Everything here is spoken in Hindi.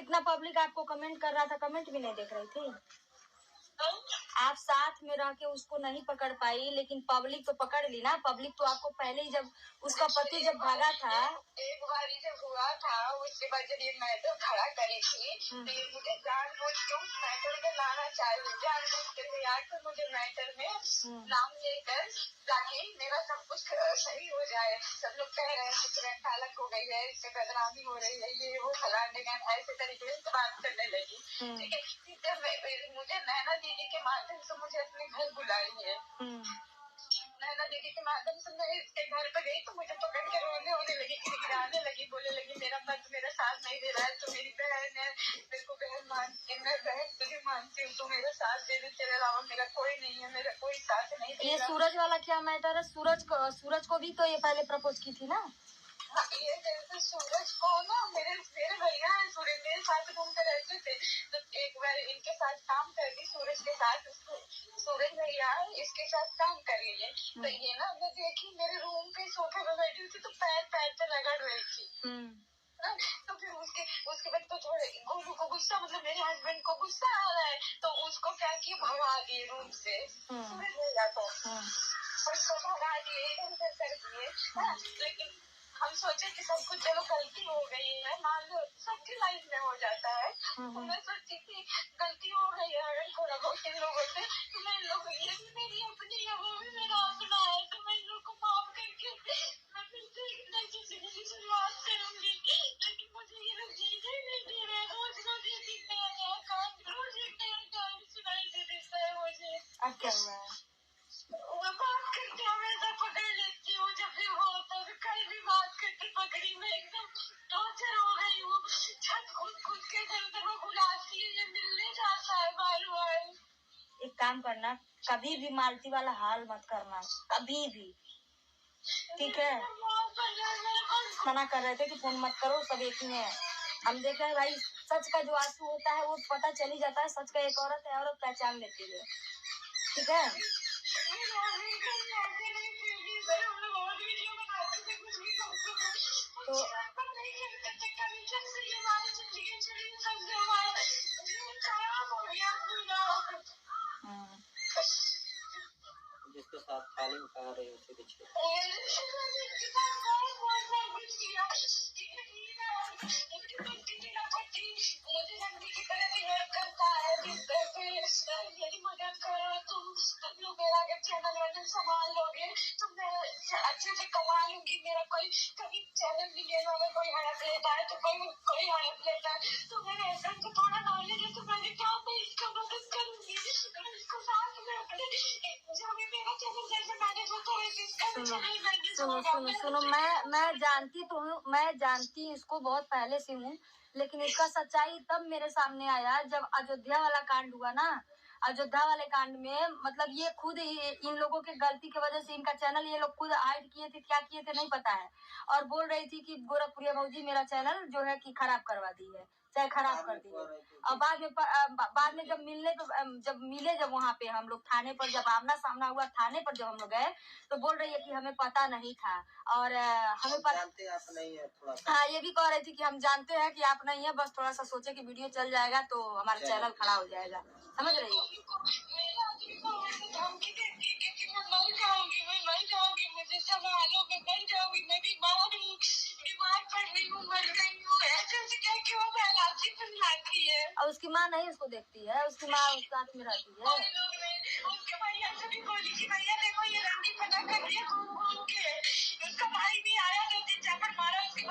कितना पब्लिक आपको कमेंट कर रहा था, कमेंट भी नहीं देख रही थी। आप साथ में रह के उसको नहीं पकड़ पाई, लेकिन पब्लिक तो पकड़ ली ना। पब्लिक तो आपको पहले ही, जब उसका पति जब भागा था, एक बार जब हुआ था, उसके बाद जब ये मैटर खड़ा करी थी तो ये मुझे जानबूझ के उस मैटर में लाना चाहिए, जानबूझ के ले आकर मुझे मैटर में नाम लेकर, ताकि मेरा सब कुछ सही हो जाए। सब लोग कह रहे हैं कि तुरंत हालत हो गई है, इससे बदनामी हो रही है, ये वो फलाने ऐसे तरीके से बात करने लगी। ठीक है, जब मुझे नैना दीदी के माध्यम से मुझे अपने घर बुलाई है, नैना दीदी के माध्यम से मैं इसके घर पे गई तो मुझे पकड़ के रोने होने लगी, गिड़गिड़ाने लगी, बोले लगी मेरा मर्द मेरा साथ नहीं दे रहा है, तो मेरी बहन है, मेरे को बहन मानती है, मैं बहन तुझे मानती हूँ, तो मेरा साथ दे दे, तेरे अलावा मेरा कोई नहीं है, मेरा कोई साथ नहीं दे। ये सूरज वाला क्या मैटर है? सूरज को भी तो ये पहले प्रपोज की थी ना। हाँ, ये जैसे सूरज को ना, मेरे भैया है सूरज, मेरे साथ घूमते रहते थे, तो एक बार इनके साथ काम कर दी, सूरज के साथ, सूरज भैया इसके साथ काम कर लिए, तो ये ना मैं देखी मेरे रूम पे सोफे पे बैठी हुई थी, तो पैर पे रगड़ रही थी। तो फिर उसके बाद तो थोड़े गोलू को गुस्सा, मतलब मेरे हस्बैंड को गुस्सा आ रहा है, तो उसको क्या किया, भगा दिए रूम से, सूरज भैया को, उसको भगा दिए, इधर उधर कर दिए। लेकिन हम सोचे कि सब कुछ चलो गलती हो गई है, मान लो सबकी लाइफ में हो जाता है, तो मैं सोची थी गलती हो गई है अगर थोड़ा बहुत इन लोगों से, तो मैं इन लोग, ये भी मेरी अपनी है, वो भी मेरा अपना है, तो मैं इन लोग को माफ करके मैं फिर से नई जिंदगी की शुरुआत करूंगी। लेकिन मुझे ये लोग जीने नहीं दे रहे, रोज रोज एक नया काम, रोज एक नया काम सुनाई दे देता है मुझे। अब क्या हुआ है? मैं बात करते हमेशा पकड़ लेती हूँ, जब भी हो तो कहीं भी बात करके पकड़ी, मैं एकदम टॉर्चर हो गई हूँ, छत खुद के इधर उधर वो बुलाती है, ये मिलने जाता है बार बार। एक काम करना, कभी भी मालती वाला हाल मत करना, कभी भी, ठीक है? मना कर रहे थे कि फोन मत करो, सब एक ही है। हम देख रहे हैं भाई, सच का जो आंसू होता है वो पता चल ही जाता है, सच का एक औरत है, औरत पहचान लेती है, ठीक है? तो जिसके साथ तालीम करा रहे हो उसके पीछे मुझे नंदी की तरह बिहेव करता है, मेरी मदद करो तुम लोग, मेरा अगर चैनल वैनल संभाल लोगे तो मैं अच्छे से कमा लूंगी, मेरा कोई कभी चैनल मिलियन वाला कोई हड़प लेता है तो कोई हड़प लेता है, तो मेरे हस्बैंड को थोड़ा नॉलेज है, तो मैंने कहा मैं इसका मदद करूंगी, इसको साथ में अपने जो भी मेरा चैनल जैसे मैनेज होता है इसका चैनल मैनेज होगा। सुनो, मैं जानती तो हूँ, मैं जानती इसको बहुत पहले से हूँ, लेकिन इसका सच्चाई तब मेरे सामने आया जब अयोध्या वाला कांड हुआ ना। अयोध्या वाले कांड में मतलब ये खुद इन लोगों के गलती की वजह से इनका चैनल ये लोग खुद हाइड किए थे, क्या किए थे नहीं पता है, और बोल रही थी कि गोरखपुरिया भौजी मेरा चैनल जो है कि खराब करवा दी है, चाहे खराब कर दी है। और बाद में जब मिले जब वहाँ पे हम लोग थाने पर, जब आमना सामना हुआ थाने पर जब हम लोग गए, तो बोल रही है कि हमें पता नहीं था, और हमें जानते आप नहीं है थोड़ा सा। हाँ, ये भी कह रही थी कि हम जानते हैं कि आप नहीं है, बस थोड़ा सा सोचे कि वीडियो चल जाएगा तो हमारा चैनल खड़ा हो जाएगा, समझ रही है? मुझे संभालो, मैं मर जाऊंगी, मैं बीमार पड़ रही हूँ, मर गई हूँ, ऐसे क्या कि वो बहलाती फुसलाती है। और उसकी माँ नहीं उसको देखती है, उसकी माँ उस साथ में रहती है। उसके भैया से भी बोली कि भैया देखो ये रंडी पता कर रही है घूम घूम के, उसका भाई भी आया 2-3 चक्कर मारा, उसके